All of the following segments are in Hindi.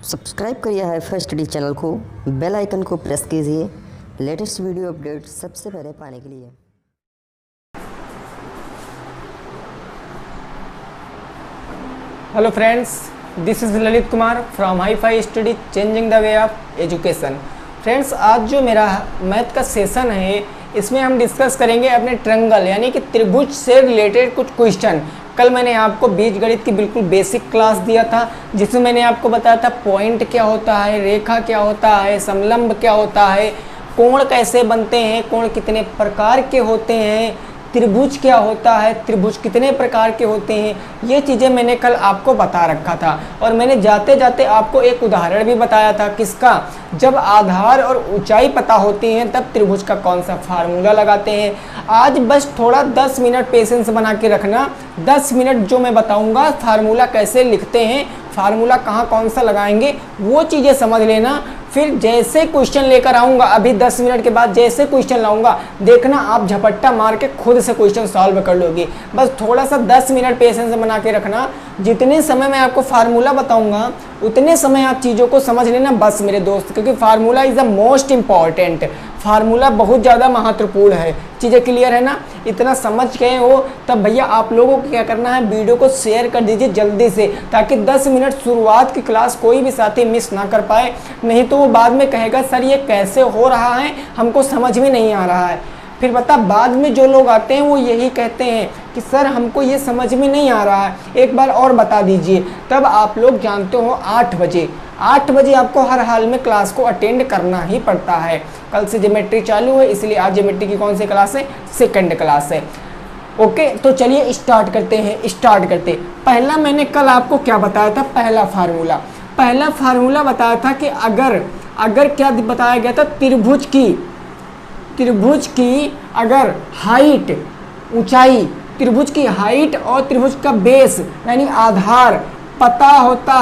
सब्सक्राइब करिए हाईफाई स्टडी चैनल को, बेल आइकन को प्रेस कीजिए लेटेस्ट वीडियो अपडेट सबसे पहले पाने के लिए। Hello friends, this is Lalit Kumar from hi fi study changing the way of education. Friends, आज जो मेरा मैथ का सेशन है इसमें हम डिस्कस करेंगे अपने ट्रायंगल यानी कि त्रिभुज से रिलेटेड कुछ क्वेश्चन। कल मैंने आपको बीजगणित की बिल्कुल बेसिक क्लास दिया था जिसमें मैंने आपको बताया था पॉइंट क्या होता है, रेखा क्या होता है, समलंब क्या होता है, कोण कैसे बनते हैं, कोण कितने प्रकार के होते हैं, त्रिभुज क्या होता है, त्रिभुज कितने प्रकार के होते हैं, ये चीज़ें मैंने कल आपको बता रखा था। और मैंने जाते जाते आपको एक उदाहरण भी बताया था, किसका, जब आधार और ऊंचाई पता होती हैं तब त्रिभुज का कौन सा फार्मूला लगाते हैं। आज बस थोड़ा 10 मिनट पेशेंस बना के रखना। 10 मिनट जो मैं बताऊंगा फार्मूला कैसे लिखते हैं, फार्मूला कहाँ कौन सा लगाएंगे, वो चीज़ें समझ लेना। फिर जैसे क्वेश्चन लेकर आऊँगा अभी 10 मिनट के बाद जैसे क्वेश्चन लाऊंगा, देखना आप झपट्टा मार के खुद से क्वेश्चन सॉल्व कर लोगे। बस थोड़ा सा 10 मिनट पेशेंस बना के रखना। जितने समय मैं आपको फार्मूला बताऊंगा उतने समय आप चीज़ों को समझ लेना बस मेरे दोस्त, क्योंकि formula is the most important. Formula बहुत ज़्यादा महत्वपूर्ण है। चीज़ें क्लियर है ना? इतना समझ गए हो तब भैया आप लोगों को क्या करना है, वीडियो को शेयर कर दीजिए जल्दी से, ताकि 10 मिनट शुरुआत की क्लास कोई भी साथी मिस ना कर पाए। नहीं तो वो बाद में कहेगा सर ये कैसे हो रहा है, हमको समझ में नहीं आ रहा है। फिर बता, बाद में जो लोग आते हैं वो यही कहते हैं कि सर हमको ये समझ में नहीं आ रहा है, एक बार और बता दीजिए। तब आप लोग जानते हो 8 बजे आपको हर हाल में क्लास को अटेंड करना ही पड़ता है। कल से ज्योमेट्री चालू है, इसलिए आज ज्योमेट्री की कौन सी क्लास है, सेकंड क्लास है। ओके, तो चलिए स्टार्ट करते। पहला मैंने कल आपको क्या बताया था, पहला फार्मूला बताया था कि अगर क्या बताया गया था, त्रिभुज की अगर हाइट, ऊंचाई, त्रिभुज की हाइट और त्रिभुज का बेस यानी आधार पता होता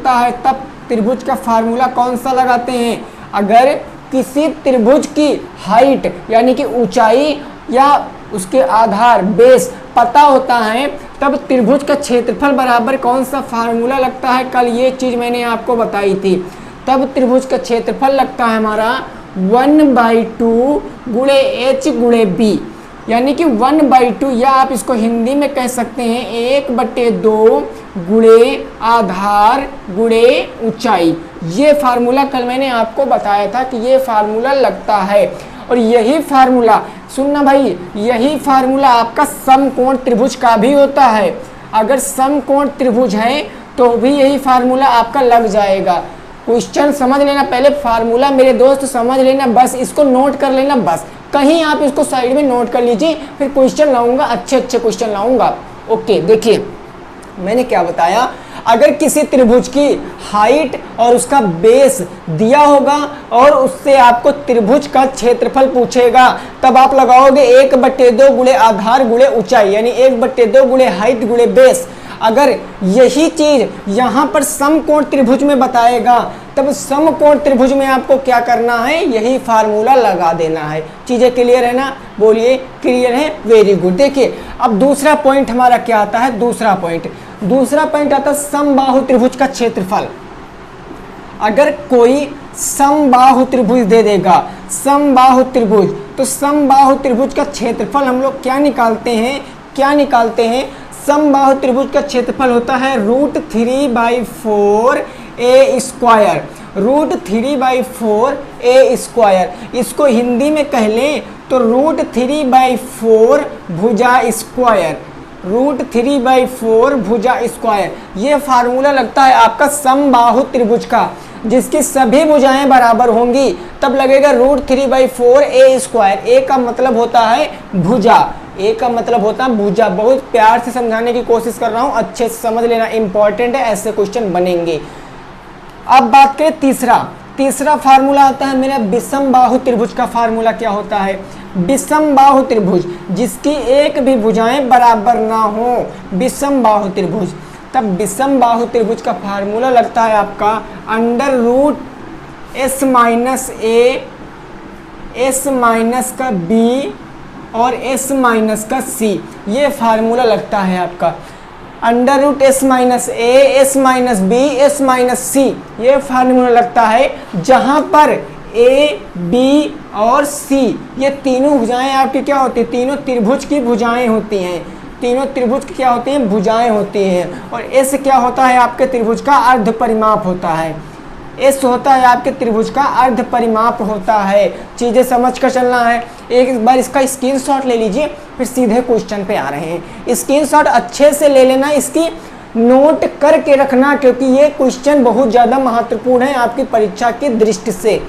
है तब त्रिभुज का फार्मूला कौन सा लगाते हैं। अगर किसी त्रिभुज की हाइट यानी कि ऊंचाई या उसके आधार बेस पता होता है तब त्रिभुज का क्षेत्रफल बराबर कौन सा फार्मूला लगता है। कल ये चीज़ मैंने आपको बताई थी। तब त्रिभुज का क्षेत्रफल लगता है हमारा 1/2 गुणे h गुणे b, यानी कि 1/2, या आप इसको हिंदी में कह सकते हैं 1/2 गुणे आधार गुणे ऊंचाई। ये फार्मूला कल मैंने आपको बताया था कि ये फार्मूला लगता है। और यही फार्मूला, सुनना भाई, यही फार्मूला आपका समकोण त्रिभुज का भी होता है। अगर समकोण त्रिभुज है तो भी यही फार्मूला आपका लग जाएगा। क्वेश्चन समझ लेना, पहले फार्मूला मेरे दोस्त समझ लेना, बस इसको नोट कर लेना, बस कहीं आप इसको साइड में नोट कर लीजिए, फिर क्वेश्चन लाऊंगा, अच्छे क्वेश्चन लाऊंगा। ओके, देखिए मैंने क्या बताया, अगर किसी त्रिभुज की हाइट और उसका बेस दिया होगा और उससे आपको त्रिभुज का क्षेत्रफल पूछेगा तब आप लगाओगे 1/2 गुणे आधार गुणे ऊंचाई, यानी 1/2 गुणे हाइट गुणे बेस। अगर यही चीज यहाँ पर समकोण त्रिभुज में बताएगा तब समकोण त्रिभुज में आपको क्या करना है, यही फार्मूला लगा देना है। चीजें क्लियर है ना? बोलिए क्लियर है, वेरी गुड। देखिए अब दूसरा पॉइंट हमारा क्या आता है, दूसरा पॉइंट आता है समबाहु त्रिभुज का क्षेत्रफल। अगर कोई समबाहु त्रिभुज दे देगा, समबाहु त्रिभुज, तो समबाहु त्रिभुज का क्षेत्रफल हम लोग क्या निकालते हैं, समबाहु त्रिभुज का क्षेत्रफल होता है √3/4 a स्क्वायर, √3/4 a स्क्वायर। इसको हिंदी में कह लें तो √3/4 भुजा स्क्वायर, √3/4 भुजा स्क्वायर। ये फार्मूला लगता है आपका समबाहु त्रिभुज का, जिसकी सभी भुजाएं बराबर होंगी तब लगेगा √3/4 a स्क्वायर। ए का मतलब होता है भुजा, भुजा। बहुत प्यार से समझाने की कोशिश कर रहा हूं, अच्छे से समझ लेना, इंपॉर्टेंट है, ऐसे क्वेश्चन बनेंगे। अब बात करें तीसरा फार्मूला आता है मेरा विषम बाहु त्रिभुज का। फार्मूला क्या होता है, विषम बाहु त्रिभुज जिसकी एक भी भुजाएं बराबर ना हो, विषम बाहु त्रिभुज। तब विषम बाहु त्रिभुज का फार्मूला लगता है आपका √s - a, s - का b और s - का c। ये फार्मूला लगता है आपका। Under root S minus A, S minus B, S minus C, ये फार्मूला लगता है जहां पर ए, बी और सी ये तीनों भुजाएं आपकी क्या होती है, तीनों त्रिभुज की भुजाएं होती हैं, तीनों त्रिभुज की क्या होती हैं, भुजाएं होती हैं। और एस क्या होता है, आपके त्रिभुज का अर्ध परिमाप होता है, एस होता है आपके त्रिभुज का अर्ध परिमाप होता है। चीजें समझ कर चलना है। एक बार इसका स्क्रीनशॉट ले लीजिए, फिर सीधे क्वेश्चन पे आ रहे हैं। स्क्रीनशॉट अच्छे से ले लेना, इसकी नोट करके रखना, क्योंकि ये क्वेश्चन बहुत ज़्यादा महत्वपूर्ण है आपकी परीक्षा की दृष्टि से।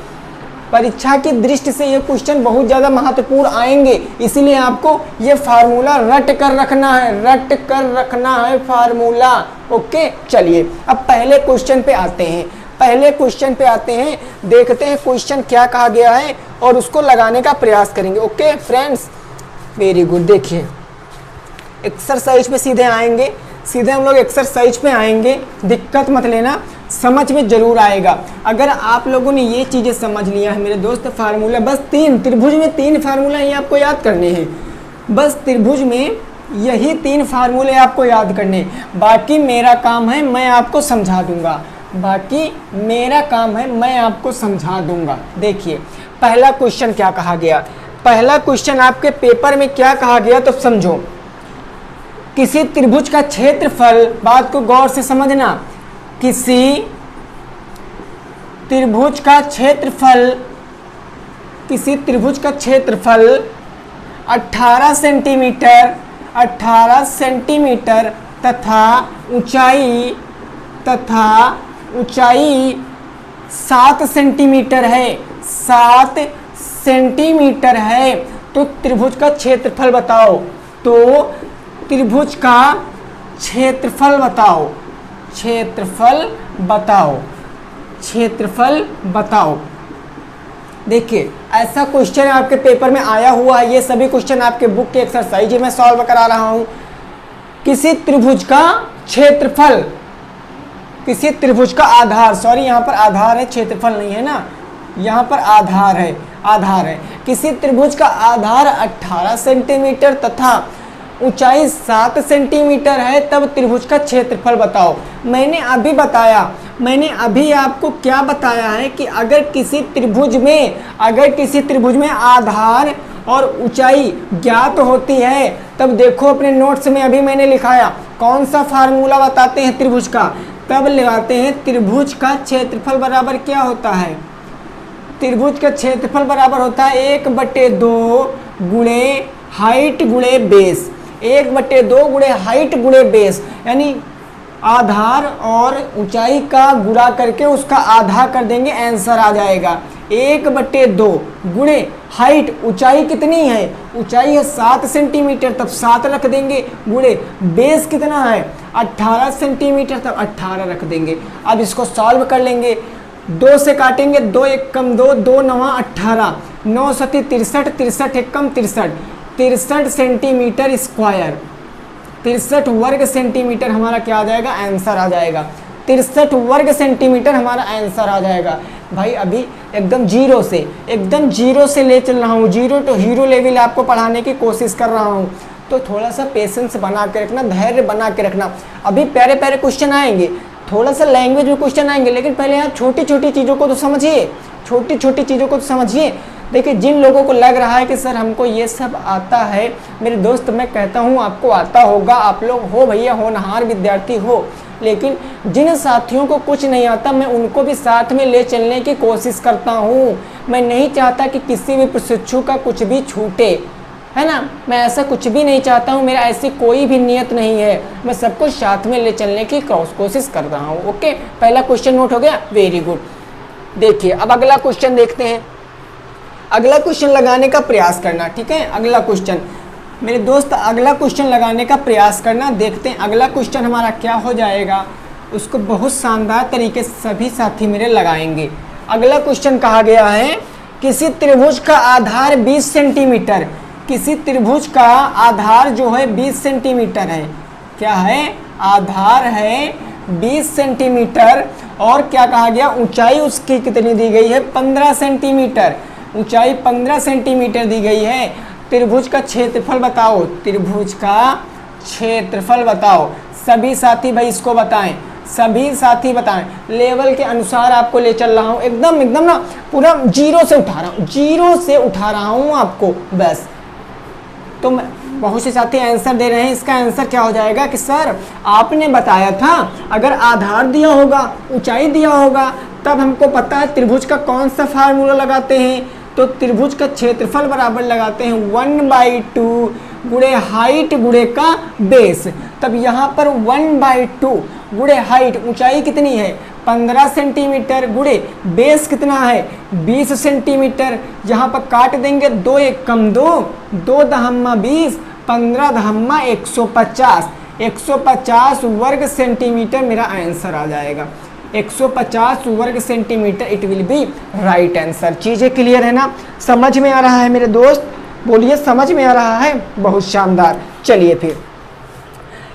परीक्षा की दृष्टि से ये क्वेश्चन बहुत ज़्यादा महत्वपूर्ण आएंगे, इसीलिए आपको ये फार्मूला रट कर रखना है, रट कर रखना है फार्मूला। ओके, चलिए अब पहले क्वेश्चन पे आते हैं। पहले क्वेश्चन पे आते हैं, देखते हैं क्वेश्चन क्या कहा गया है और उसको लगाने का प्रयास करेंगे। Okay friends, very good. देखिए एक्सरसाइज पे सीधे आएंगे, सीधे हम लोग एक्सरसाइज पे आएंगे, दिक्कत मत लेना, समझ में जरूर आएगा। अगर आप लोगों ने ये चीज़ें समझ लिया है मेरे दोस्त, फार्मूला बस 3 त्रिभुज में 3 फार्मूला ही आपको याद करने हैं, बस त्रिभुज में यही 3 फार्मूले आपको याद करने। बाकी मेरा काम है, मैं आपको समझा दूंगा, बाकी मेरा काम है, मैं आपको समझा दूंगा। देखिए पहला क्वेश्चन क्या कहा गया, पहला क्वेश्चन आपके पेपर में क्या कहा गया तो समझो। किसी त्रिभुज का क्षेत्रफल, बात को गौर से समझना, किसी त्रिभुज का क्षेत्रफल, किसी त्रिभुज का क्षेत्रफल 18 सेंटीमीटर, 18 सेंटीमीटर तथा ऊंचाई 7 सेंटीमीटर है, 7 सेंटीमीटर है। तो त्रिभुज का क्षेत्रफल बताओ, तो त्रिभुज का क्षेत्रफल बताओ, क्षेत्रफल बताओ, क्षेत्रफल बताओ। देखिए ऐसा क्वेश्चन आपके पेपर में आया हुआ है, ये सभी क्वेश्चन आपके बुक के एक्सरसाइज में सॉल्व करा रहा हूं। किसी त्रिभुज का क्षेत्रफल, किसी त्रिभुज का आधार, सॉरी यहाँ पर आधार है, क्षेत्रफल नहीं है ना, यहाँ पर आधार है, आधार है। किसी त्रिभुज का आधार 18 सेंटीमीटर तथा ऊंचाई 7 सेंटीमीटर है, तब त्रिभुज का क्षेत्रफल बताओ। मैंने अभी बताया, मैंने अभी आपको क्या बताया है कि अगर किसी त्रिभुज में आधार और ऊंचाई ज्ञात होती है, तब देखो अपने नोट्स में अभी मैंने लिखाया कौन सा फार्मूला बताते हैं त्रिभुज का, तब लगाते हैं त्रिभुज का क्षेत्रफल बराबर क्या होता है, त्रिभुज का क्षेत्रफल बराबर होता है 1/2 गुणे हाइट गुणे बेस, 1/2 गुणे हाइट गुणे बेस, यानी आधार और ऊंचाई का गुणा करके उसका आधा कर देंगे, आंसर आ जाएगा 1/2 गुणे हाइट, ऊंचाई कितनी है, ऊंचाई है 7 सेंटीमीटर, तब 7 रख देंगे, गुणे बेस कितना है 18 सेंटीमीटर, तब 18 रख देंगे। अब इसको सॉल्व कर लेंगे, 2 से काटेंगे, 2 1 कम 2, 2 9 18, 9 7 63, 63 1 कम 63, 63 सेंटीमीटर स्क्वायर, 63 वर्ग सेंटीमीटर हमारा क्या आ जाएगा, आंसर आ जाएगा, 63 वर्ग सेंटीमीटर हमारा आंसर आ जाएगा। भाई अभी एकदम जीरो से ले चल रहा हूँ, जीरो टू हीरो लेवल आपको पढ़ाने की कोशिश कर रहा हूँ, तो थोड़ा सा पेशेंस बना के रखना, धैर्य बना के रखना। अभी प्यारे प्यारे क्वेश्चन आएंगे, थोड़ा सा लैंग्वेज में क्वेश्चन आएंगे, लेकिन पहले आप छोटी छोटी चीज़ों को तो समझिए, छोटी छोटी चीज़ों को तो समझिए। देखिए जिन लोगों को लग रहा है कि सर हमको ये सब आता है, मेरे दोस्त मैं कहता हूँ आपको आता होगा, आप लोग हो भैया होनहार विद्यार्थी हो, लेकिन जिन साथियों को कुछ नहीं आता मैं उनको भी साथ में ले चलने की कोशिश करता हूँ। मैं नहीं चाहता कि किसी भी प्रशिक्षु का कुछ भी छूटे, है ना, मैं ऐसा कुछ भी नहीं चाहता हूँ, मेरा ऐसी कोई भी नियत नहीं है, मैं सबको साथ में ले चलने की कोशिश कर रहा हूँ। ओके, पहला क्वेश्चन नोट हो गया, वेरी गुड। देखिए अब अगला क्वेश्चन देखते हैं, अगला क्वेश्चन लगाने का प्रयास करना, ठीक है। अगला क्वेश्चन मेरे दोस्त, अगला क्वेश्चन लगाने का प्रयास करना, देखते हैं अगला क्वेश्चन हमारा क्या हो जाएगा, उसको बहुत शानदार तरीके से सभी साथी मेरे लगाएंगे। अगला क्वेश्चन कहा गया है किसी त्रिभुज का आधार 20 सेंटीमीटर, किसी त्रिभुज का आधार जो है 20 सेंटीमीटर है, क्या है, आधार है 20 सेंटीमीटर, और क्या कहा गया, ऊंचाई उसकी कितनी दी गई है, 15 सेंटीमीटर, ऊंचाई 15 सेंटीमीटर दी गई है। त्रिभुज का क्षेत्रफल बताओ, त्रिभुज का क्षेत्रफल बताओ, सभी साथी भाई इसको बताएं, सभी साथी बताएं। लेवल के अनुसार आपको ले चल रहा हूँ, एकदम एकदम ना पूरा जीरो से उठा रहा हूँ, जीरो से उठा रहा हूँ आपको बस। तो बहुत से साथी आंसर दे रहे हैं, इसका आंसर क्या हो जाएगा कि सर आपने बताया था अगर आधार दिया होगा, ऊंचाई दिया होगा, तब हमको पता है त्रिभुज का कौन सा फार्मूला लगाते हैं, तो त्रिभुज का क्षेत्रफल बराबर लगाते हैं 1/2 गुणे हाइट गुणे का बेस। तब यहाँ पर 1/2 गुणे हाइट, ऊंचाई कितनी है 15 सेंटीमीटर, गुणे बेस कितना है 20 सेंटीमीटर। यहाँ पर काट देंगे, 2 एक कम 2, 2 दहम्मा 20, 15 दहम्मा 150, 150 वर्ग सेंटीमीटर मेरा आंसर आ जाएगा। 150 वर्ग centimetre it will be right answer. चीज़ें क्लियर है ना, समझ में आ रहा है मेरे दोस्त? बोलिए समझ में आ रहा है? बहुत शानदार। चलिए फिर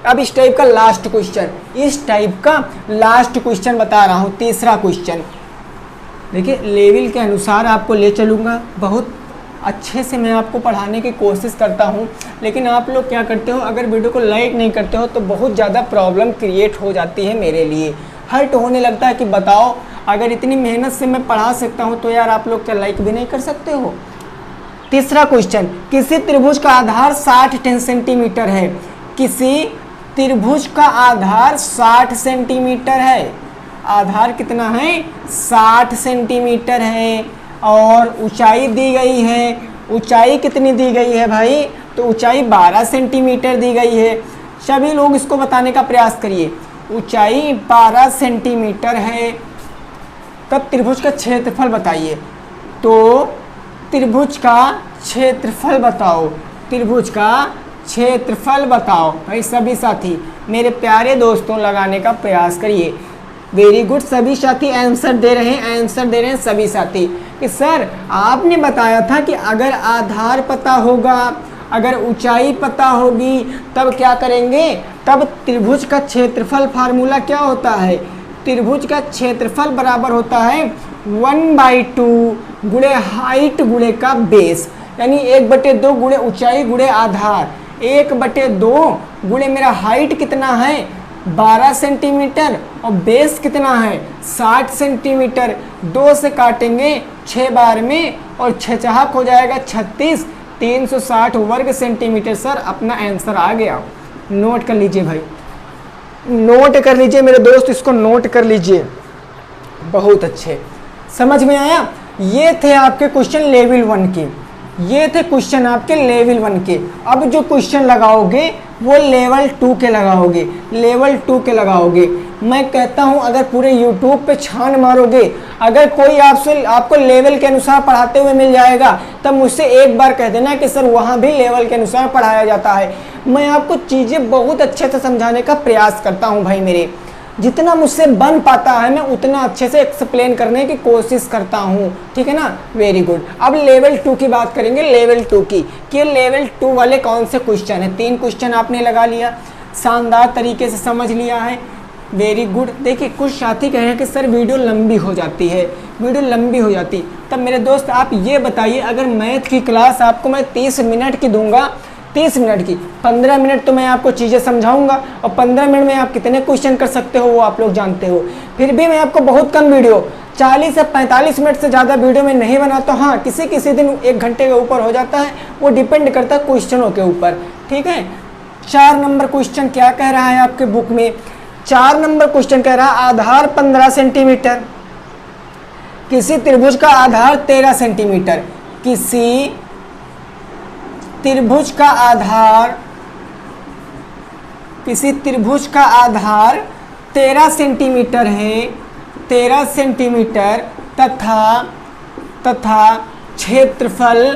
अब इस टाइप का लास्ट क्वेश्चन, इस टाइप का लास्ट क्वेश्चन बता रहा हूँ, तीसरा क्वेश्चन। देखिए लेवल के अनुसार आपको ले चलूँगा, बहुत अच्छे से मैं आपको पढ़ाने की कोशिश करता हूँ, लेकिन आप लोग क्या करते हो, अगर वीडियो को लाइक नहीं करते हो तो बहुत ज़्यादा प्रॉब्लम क्रिएट हो जाती है मेरे लिए। हर्ट होने लगता है कि बताओ अगर इतनी मेहनत से मैं पढ़ा सकता हूँ तो यार आप लोग क्या लाइक भी नहीं कर सकते हो। तीसरा क्वेश्चन, किसी त्रिभुज का आधार 60 सेंटीमीटर है, किसी त्रिभुज का आधार 60 सेंटीमीटर है, आधार कितना है 60 सेंटीमीटर है, और ऊंचाई दी गई है, ऊंचाई कितनी दी गई है भाई, तो ऊंचाई 12 सेंटीमीटर दी गई है। सभी लोग इसको बताने का प्रयास करिए, ऊंचाई 12 सेंटीमीटर है। तब त्रिभुज का क्षेत्रफल बताइए, तो त्रिभुज का क्षेत्रफल बताओ, त्रिभुज का क्षेत्रफल बताओ। भाई सभी साथी मेरे प्यारे दोस्तों लगाने का प्रयास करिए। वेरी गुड, सभी साथी आंसर दे रहे हैं, आंसर दे रहे हैं सभी साथी कि सर आपने बताया था कि अगर आधार पता होगा, अगर ऊंचाई पता होगी, तब क्या करेंगे, तब त्रिभुज का क्षेत्रफल फार्मूला क्या होता है, त्रिभुज का क्षेत्रफल बराबर होता है 1/2 गुणे हाइट गुणे का बेस, यानी 1/2 गुणे ऊंचाई गुणे आधार, 1/2 गुणे मेरा हाइट कितना है 12 सेंटीमीटर और बेस कितना है 60 सेंटीमीटर। 2 से काटेंगे 6 बार में और 6 चहाक हो जाएगा 36, 360 वर्ग सेंटीमीटर। सर अपना आंसर आ गया, नोट कर लीजिए भाई, नोट कर लीजिए मेरे दोस्त, इसको नोट कर लीजिए। बहुत अच्छे, समझ में आया। ये थे आपके क्वेश्चन लेवल 1 के, ये थे क्वेश्चन आपके लेवल 1 के। अब जो क्वेश्चन लगाओगे वो लेवल 2 के लगाओगे, लेवल 2 के लगाओगे। मैं कहता हूं अगर पूरे YouTube पे छान मारोगे, अगर कोई आपसे आपको लेवल के अनुसार पढ़ाते हुए मिल जाएगा, तब मुझसे एक बार कह देना कि सर वहाँ भी लेवल के अनुसार पढ़ाया जाता है। मैं आपको चीज़ें बहुत अच्छे से समझाने का प्रयास करता हूँ भाई मेरे, जितना मुझसे बन पाता है मैं उतना अच्छे से एक्सप्लेन करने की कोशिश करता हूँ, ठीक है ना। Very good. अब लेवल 2 की बात करेंगे, लेवल 2 की, कि लेवल 2 वाले कौन से क्वेश्चन है। 3 क्वेश्चन आपने लगा लिया, शानदार तरीके से समझ लिया है। Very good. देखिए कुछ साथी कह रहे हैं कि सर वीडियो लंबी हो जाती है, वीडियो लंबी हो जाती। तब मेरे दोस्त आप ये बताइए, अगर मैथ की क्लास आपको मैं 30 मिनट की दूंगा, 30 मिनट की, 15 मिनट तो मैं आपको चीज़ें समझाऊंगा और 15 मिनट में आप कितने क्वेश्चन कर सकते हो वो आप लोग जानते हो। फिर भी मैं आपको बहुत कम वीडियो, 40 से 45 मिनट से ज़्यादा वीडियो में नहीं बनाता। हाँ किसी किसी दिन 1 घंटे के ऊपर हो जाता है, वो डिपेंड करता है क्वेश्चनों के ऊपर, ठीक है। 4 नंबर क्वेश्चन क्या कह रहा है आपके बुक में, 4 नंबर क्वेश्चन कह रहा है आधार 15 सेंटीमीटर, किसी त्रिभुज का आधार 13 सेंटीमीटर, किसी त्रिभुज का आधार, किसी त्रिभुज का आधार 13 सेंटीमीटर है, 13 सेंटीमीटर तथा क्षेत्रफल,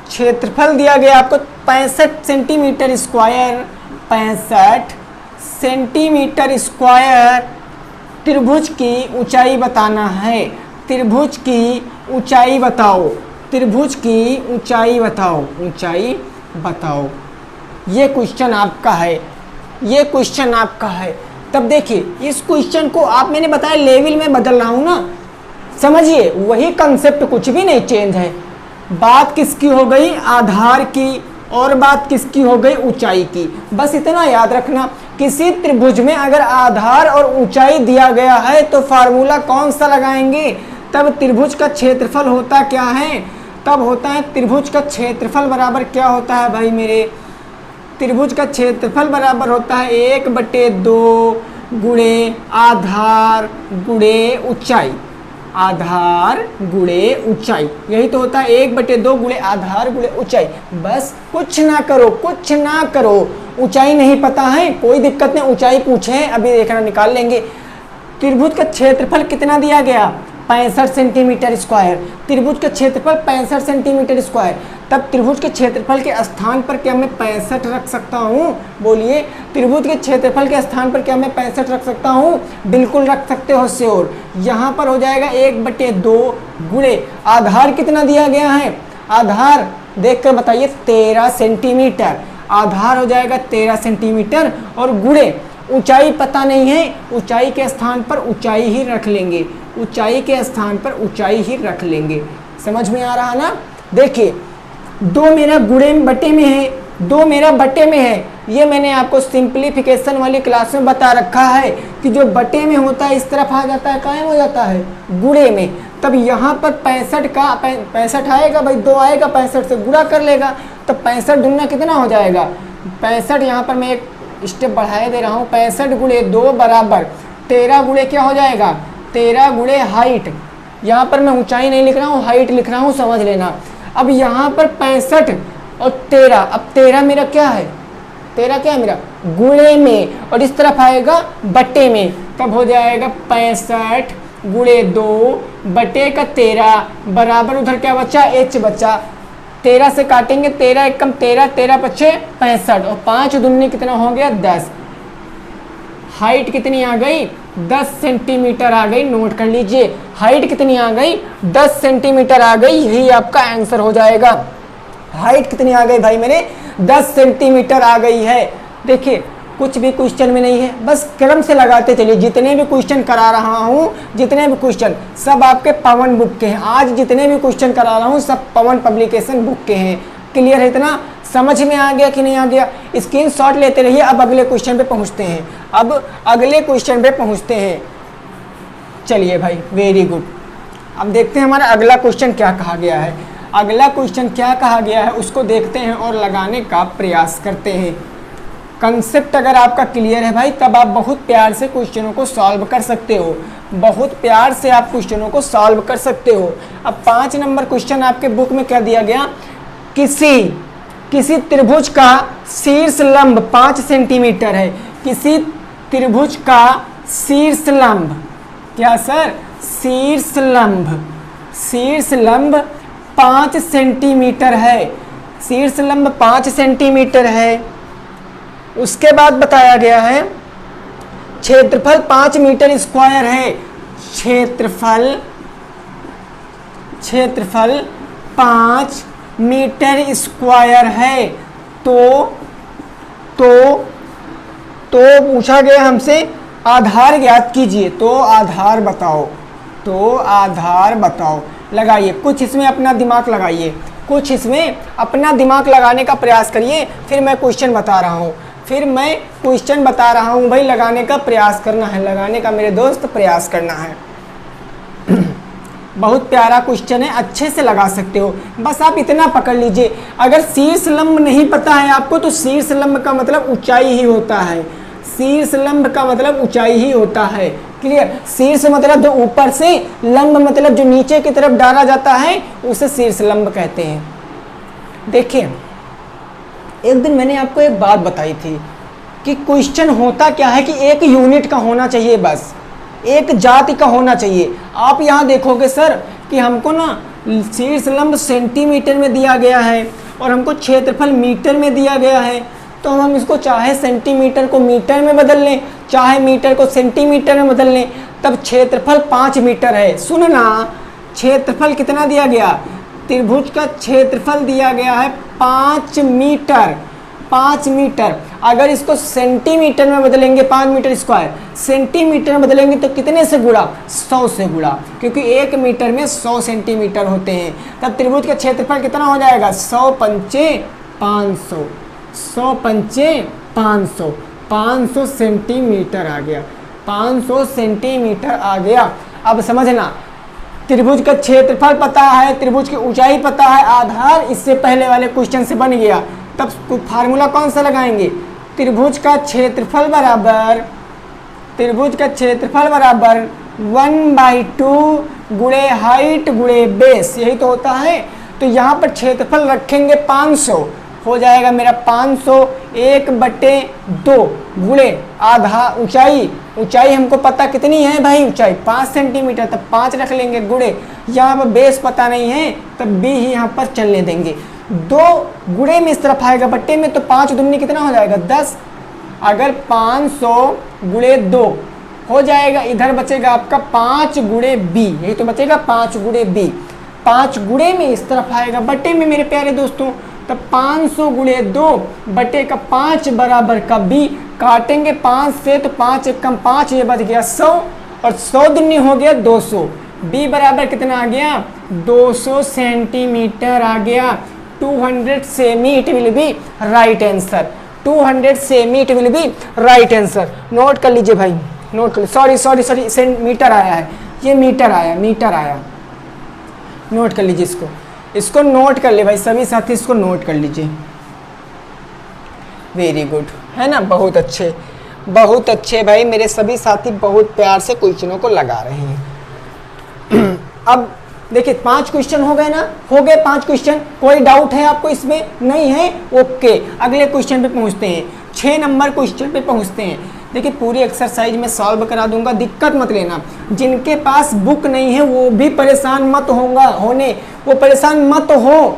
क्षेत्रफल दिया गया आपको 65 सेंटीमीटर स्क्वायर, 65 सेंटीमीटर स्क्वायर। त्रिभुज की ऊंचाई बताना है, त्रिभुज की ऊंचाई बताओ, त्रिभुज की ऊंचाई बताओ, ऊंचाई बताओ। ये क्वेश्चन आपका है, ये क्वेश्चन आपका है। तब देखिए इस क्वेश्चन को आप, मैंने बताया लेवल में बदल रहा हूं ना, समझिए वही कंसेप्ट, कुछ भी नहीं चेंज है। बात किसकी हो गई, आधार की, और बात किसकी हो गई, ऊंचाई की। बस इतना याद रखना, किसी त्रिभुज में अगर आधार और ऊंचाई दिया गया है तो फार्मूला कौन सा लगाएंगे, तब त्रिभुज का क्षेत्रफल होता क्या है, तब होता है त्रिभुज का क्षेत्रफल बराबर क्या होता है भाई मेरे, त्रिभुज का क्षेत्रफल बराबर होता है 1/2 गुणे आधार गुणे ऊंचाई, आधार गुणे ऊंचाई, यही तो होता है 1/2 गुणे आधार गुणे ऊंचाई। बस कुछ ना करो, कुछ ना करो। ऊंचाई नहीं पता है कोई दिक्कत नहीं, ऊंचाई पूछे अभी देखना निकाल लेंगे। त्रिभुज का क्षेत्रफल कितना दिया गया, 65 सेंटीमीटर स्क्वायर। त्रिभुज का क्षेत्रफल 65 सेंटीमीटर स्क्वायर, तब त्रिभुज के क्षेत्रफल के स्थान पर क्या मैं 65 रख सकता हूँ, बोलिए। त्रिभुज के क्षेत्रफल के स्थान पर क्या मैं 65 रख सकता हूँ, बिल्कुल रख सकते हो श्योर। यहाँ पर हो जाएगा 1/2 गुणे आधार कितना दिया गया है, आधार देख कर बताइए 13 सेंटीमीटर, आधार हो जाएगा 13 सेंटीमीटर, और गुणे ऊंचाई पता नहीं है, ऊंचाई के स्थान पर ऊंचाई ही रख लेंगे, ऊंचाई के स्थान पर ऊंचाई ही रख लेंगे। समझ में आ रहा ना। देखिए 2 मेरा गुणे में बटे में है, 2 मेरा बटे में है, ये मैंने आपको सिंप्लीफिकेशन वाली क्लास में बता रखा है कि जो बटे में होता है इस तरफ आ जाता है, कायम हो जाता है गुणे में। तब यहाँ पर 65 का 65 आएगा भाई, 2 आएगा 65 से गुणा कर लेगा, तो 65 दूना कितना हो जाएगा 65, यहाँ पर मैं एक स्टेप बढ़ाए दे रहा हूँ, 65 गुणे 2 बराबर 13 गुणे क्या हो जाएगा, 13 गुणे हाइट, यहाँ पर मैं ऊंचाई नहीं लिख रहा हूँ हाइट लिख रहा हूँ, समझ लेना। अब यहाँ पर 65 और 13, अब 13 मेरा क्या है, 13 क्या है मेरा गुणे में, और इस तरफ आएगा बटे में, तब हो जाएगा 65 गुणे 2 बटे का 13 बराबर उधर क्या बचा, h बचा, 13 से काटेंगे 13 एकम 13, 13 पचे 65, और 5 दूनी कितना हो गया 10। हाइट कितनी आ गई 10 सेंटीमीटर आ गई, नोट कर लीजिए हाइट कितनी आ गई 10 सेंटीमीटर आ गई, यही आपका आंसर हो जाएगा। हाइट कितनी आ गई भाई मेरे 10 सेंटीमीटर आ गई है। देखिए कुछ भी क्वेश्चन में नहीं है, बस क्रम से लगाते चलिए। जितने भी क्वेश्चन करा रहा हूँ, जितने भी क्वेश्चन सब आपके पवन बुक के हैं। आज जितने भी क्वेश्चन करा रहा हूँ सब पवन पब्लिकेशन बुक के हैं। क्लियर है इतना, समझ में आ गया कि नहीं आ गया, स्क्रीनशॉट लेते रहिए। अब अगले क्वेश्चन पे पहुँचते हैं, अब अगले क्वेश्चन पे पहुँचते हैं। चलिए भाई वेरी गुड। अब देखते हैं हमारा अगला क्वेश्चन क्या कहा गया है। अगला क्वेश्चन क्या कहा गया है उसको देखते हैं और लगाने का प्रयास करते हैं। कंसेप्ट अगर आपका क्लियर है भाई, तब आप बहुत प्यार से क्वेश्चनों को सॉल्व कर सकते हो, बहुत प्यार से आप क्वेश्चनों को सॉल्व कर सकते हो। अब 5 नंबर क्वेश्चन आपके बुक में क्या दिया गया, किसी त्रिभुज का शीर्ष लंब 5 सेंटीमीटर है। किसी त्रिभुज का शीर्ष लंब, क्या सर, शीर्ष लंब 5 सेंटीमीटर है, शीर्ष लंब 5 सेंटीमीटर है। उसके बाद बताया गया है क्षेत्रफल 5 मीटर स्क्वायर है, क्षेत्रफल 5 मीटर स्क्वायर है। तो पूछा गया हमसे आधार ज्ञात कीजिए, तो आधार बताओ, लगाइए कुछ इसमें अपना दिमाग लगाइए, कुछ इसमें अपना दिमाग लगाने का प्रयास करिए। फिर मैं क्वेश्चन बता रहा हूँ भाई, लगाने का प्रयास करना है, लगाने का मेरे दोस्त प्रयास करना है। बहुत प्यारा क्वेश्चन है, अच्छे से लगा सकते हो। बस आप इतना पकड़ लीजिए, अगर शीर्ष लंब नहीं पता है आपको तो शीर्ष लंब का मतलब ऊंचाई ही होता है, शीर्ष लंब का मतलब ऊंचाई ही होता है। क्लियर, शीर्ष मतलब जो ऊपर से, लंब मतलब जो नीचे की तरफ डाला जाता है उसे शीर्ष लंब कहते हैं। देखिए एक दिन मैंने आपको एक बात बताई थी कि क्वेश्चन होता क्या है कि एक यूनिट का होना चाहिए, बस एक जाति का होना चाहिए। आप यहाँ देखोगे सर कि हमको ना शीर्ष लंब सेंटीमीटर में दिया गया है और हमको क्षेत्रफल मीटर में दिया गया है, तो हम इसको चाहे सेंटीमीटर को मीटर में बदल लें, चाहे मीटर को सेंटीमीटर में बदल लें, तब क्षेत्रफल 5 मीटर है। सुनना, क्षेत्रफल कितना दिया गया, त्रिभुज का क्षेत्रफल दिया गया है 5 मीटर। 5 मीटर, अगर इसको सेंटीमीटर में बदलेंगे 5 मीटर स्क्वायर, सेंटीमीटर में बदलेंगे तो कितने से गुणा, 100 से गुणा, क्योंकि 1 मीटर में 100 सेंटीमीटर होते हैं। तब त्रिभुज का क्षेत्रफल कितना हो जाएगा, 100 पंचे 500, 100 पंचे 500, 500 सेंटीमीटर आ गया, 500 सेंटीमीटर आ गया। अब समझना, त्रिभुज का क्षेत्रफल पता है, त्रिभुज की ऊंचाई पता है, आधार इससे पहले वाले क्वेश्चन से बन गया। तब फार्मूला कौन सा लगाएंगे? त्रिभुज का क्षेत्रफल बराबर 1/2 गुणे हाइट गुणे बेस, यही तो होता है। तो यहाँ पर क्षेत्रफल रखेंगे 500, हो जाएगा मेरा 500 1/2 गुणे आधा ऊंचाई, ऊंचाई हमको पता कितनी है भाई, ऊंचाई 5 सेंटीमीटर, तब 5 रख लेंगे गुणे, यहाँ पर बेस पता नहीं है तब बी ही यहाँ पर चलने देंगे। 2 गुणे में इस तरफ आएगा, बट्टे में, तो 5 दूनी कितना हो जाएगा 10। अगर 500 गुणे 2 हो जाएगा, इधर बचेगा आपका 5 गुणे बी, यही तो बचेगा 5 गुणे बी। 5 गुणे में इस तरफ आएगा, बट्टे में मेरे प्यारे दोस्तों, तब 500 गुणे 2 बटे का 5 बराबर का बी, काटेंगे 5 से तो 5 एक कम 5, ये बच गया 100, और 100 दूनी हो गया 200। बी बराबर कितना आ गया 200 सेंटीमीटर आ गया। 200 semi it will be right answer, 200 semi it will be right answer. Note कर लीजिए भाई, नोट कर, सॉरी मीटर आया है, ये मीटर आया, नोट कर लीजिए इसको नोट कर ले भाई, सभी साथी इसको नोट कर लीजिए। वेरी गुड, है ना, बहुत अच्छे भाई, मेरे सभी साथी बहुत प्यार से क्वेश्चनों को लगा रहे हैं। अब देखिए 5 क्वेश्चन हो गए ना, हो गए 5 क्वेश्चन, कोई डाउट है आपको इसमें? नहीं है, ओके। अगले क्वेश्चन पे पहुंचते हैं, 6 नंबर क्वेश्चन पे पहुंचते हैं। देखिए पूरी एक्सरसाइज में सॉल्व करा दूंगा, दिक्कत मत लेना। जिनके पास बुक नहीं है वो भी परेशान मत हो,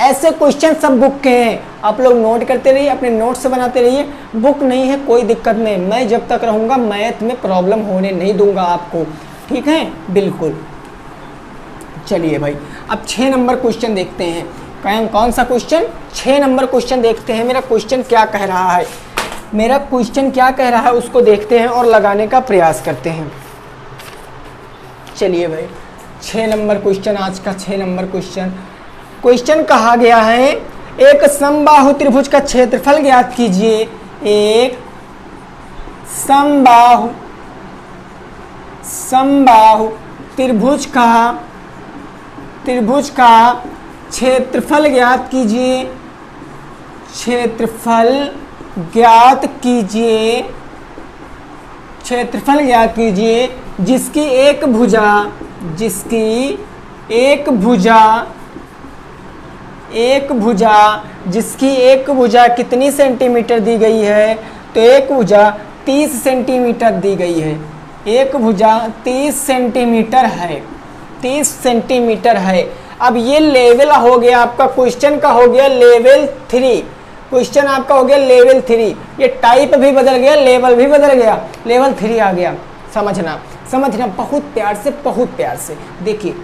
ऐसे क्वेश्चन सब बुक के हैं, आप लोग नोट करते रहिए, अपने नोट्स बनाते रहिए। बुक नहीं है कोई दिक्कत नहीं, मैं जब तक रहूँगा मैथ में प्रॉब्लम होने नहीं दूंगा आपको, ठीक है, बिल्कुल। चलिए भाई, अब 6 नंबर क्वेश्चन देखते हैं। कौन सा क्वेश्चन? 6 नंबर क्वेश्चन देखते हैं। मेरा क्वेश्चन क्या कह रहा है उसको देखते हैं और लगाने का प्रयास करते हैं। चलिए भाई, 6 नंबर क्वेश्चन, आज का 6 नंबर क्वेश्चन कहा गया है, एक समबाहु त्रिभुज का क्षेत्रफल ज्ञात कीजिए। एक समबाहु त्रिभुज का क्षेत्रफल ज्ञात कीजिए जिसकी एक भुजा कितनी सेंटीमीटर दी गई है? तो एक भुजा 30 सेंटीमीटर दी गई है, एक भुजा 30 सेंटीमीटर है। अब ये लेवल हो गया आपका, क्वेश्चन का हो गया लेवल 3, क्वेश्चन आपका हो गया लेवल 3। ये टाइप भी बदल गया, लेवल भी बदल गया, लेवल 3 आ गया। समझना बहुत प्यार से देखिए,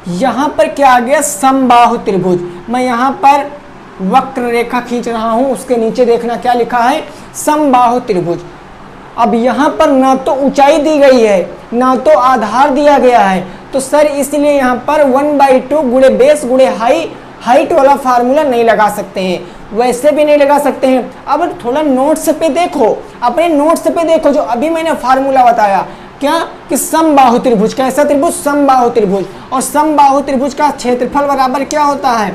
यहाँ पर क्या आ गया, समबाहु त्रिभुज। मैं यहाँ पर वक्र रेखा खींच रहा हूँ, उसके नीचे देखना क्या लिखा है, समबाहु त्रिभुज। अब यहाँ पर ना तो ऊंचाई दी गई है ना तो आधार दिया गया है, तो सर इसलिए यहाँ पर 1/2 गुणे बेस गुणे हाइट वाला फार्मूला नहीं लगा सकते हैं, वैसे भी नहीं लगा सकते हैं। अब थोड़ा नोट्स पे देखो, अपने नोट्स पे देखो, जो अभी मैंने फार्मूला बताया क्या, कि समबाहु त्रिभुज, कैसा त्रिभुज, समबाहु त्रिभुज। और समबाहु त्रिभुज का क्षेत्रफल बराबर क्या होता है,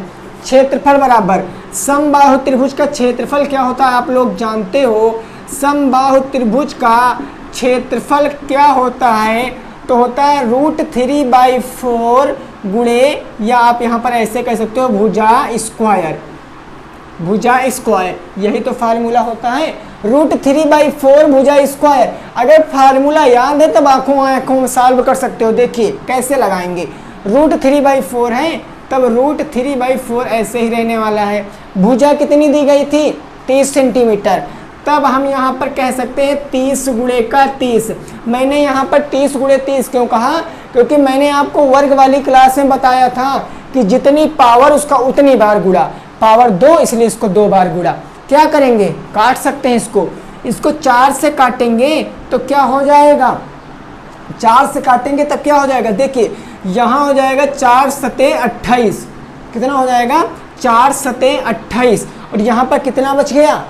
समबाहु त्रिभुज का क्षेत्रफल क्या होता है आप लोग जानते हो। समबाहु त्रिभुज का क्षेत्रफल क्या होता है, तो होता है √3/4 गुणे, या आप यहाँ पर ऐसे कह सकते हो भुजा स्क्वायर, यही तो फार्मूला होता है, √3/4 भुजा स्क्वायर। अगर फार्मूला याद है तब आंखों में सॉल्व कर सकते हो। देखिए कैसे लगाएंगे, √3/4 है, तब √3/4 ऐसे ही रहने वाला है। भुजा कितनी दी गई थी, 30 सेंटीमीटर, तब हम यहाँ पर कह सकते हैं 30 गुणे का 30। मैंने यहाँ पर 30 गुणे 30 क्यों कहा, क्योंकि मैंने आपको वर्ग वाली क्लास में बताया था कि जितनी पावर उसका उतनी बार गुणा, पावर 2 इसलिए इसको 2 बार गुणा। क्या करेंगे, काट सकते हैं इसको 4 से काटेंगे तो क्या हो जाएगा, 4 से काटेंगे तब क्या हो जाएगा, देखिए यहाँ हो जाएगा 4 सते 28, कितना हो जाएगा 4 सते 28, और यहाँ पर कितना बच गया,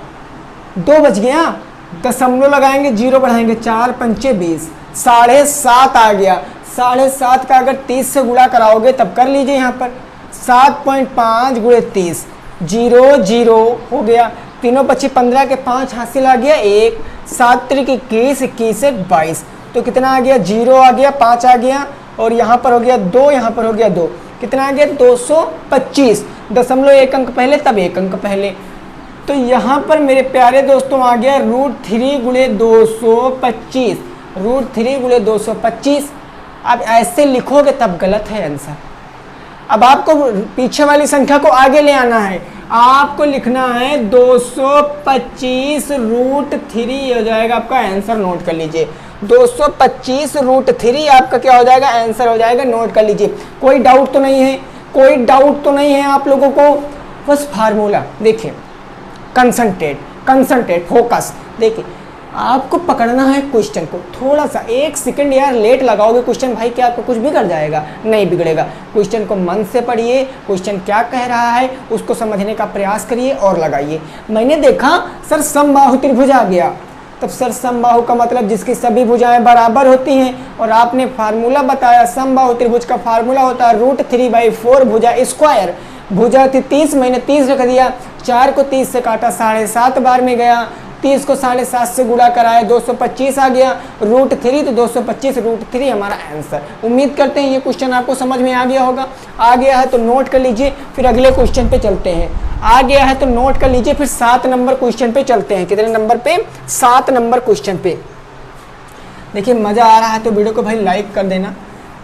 2 बच गया। दशमलव लगाएंगे, 0 बढ़ाएंगे, 4 पंचे 20, 7.5 आ गया। 7.5 का अगर 30 से गुणा कराओगे तब कर लीजिए यहाँ पर 7.5 गुणे 30, 0 0 हो गया। तीनों पच्ची 15 के 5 हासिल आ गया 1, 7 त्रिक 21, 21 से 22, तो कितना आ गया, 0 आ गया, 5 आ गया, और यहाँ पर हो गया 2, यहाँ पर हो गया 2, कितना आ गया 225। दशमलव 1 अंक पहले तब 1 अंक पहले, तो यहाँ पर मेरे प्यारे दोस्तों आ गया √3 गुणे 225, √3 गुणे 225। अब ऐसे लिखोगे तब गलत है आंसर। अब आपको पीछे वाली संख्या को आगे ले आना है, आपको लिखना है 225 √3 हो जाएगा आपका आंसर, नोट कर लीजिए। 225 √3 आपका क्या हो जाएगा, आंसर हो जाएगा, नोट कर लीजिए। कोई डाउट तो नहीं है, कोई डाउट तो नहीं है आप लोगों को। बस फार्मूला देखिए, कंसंट्रेट फोकस। देखिए आपको पकड़ना है क्वेश्चन को, थोड़ा सा 1 सेकंड यार लेट लगाओगे क्वेश्चन भाई क्या आपको कुछ बिगड़ जाएगा, नहीं बिगड़ेगा। क्वेश्चन को मन से पढ़िए, क्वेश्चन क्या कह रहा है उसको समझने का प्रयास करिए और लगाइए। मैंने देखा सर समबाहु त्रिभुज आ गया, तब सर समबाहु का मतलब जिसकी सभी भुजाएं बराबर होती हैं, और आपने फार्मूला बताया समबाहु त्रिभुज का फार्मूला होता है √3/4 भुजा स्क्वायर। भुजा थी 30, मैंने 30 रख दिया, 4 को 30 से काटा 7.5 बार में गया, 30 को 7.5 से गुणा कराया 225 आ गया, √3 तो 225 √3 हमारा आंसर। उम्मीद करते हैं ये क्वेश्चन आपको समझ में आ गया होगा। आ गया है तो नोट कर लीजिए, फिर अगले क्वेश्चन पे चलते हैं। आ गया है तो नोट कर लीजिए, फिर 7 नंबर क्वेश्चन पे चलते हैं। कितने नंबर पे, 7 नंबर क्वेश्चन पे। देखिए मज़ा आ रहा है तो वीडियो को भाई लाइक कर देना।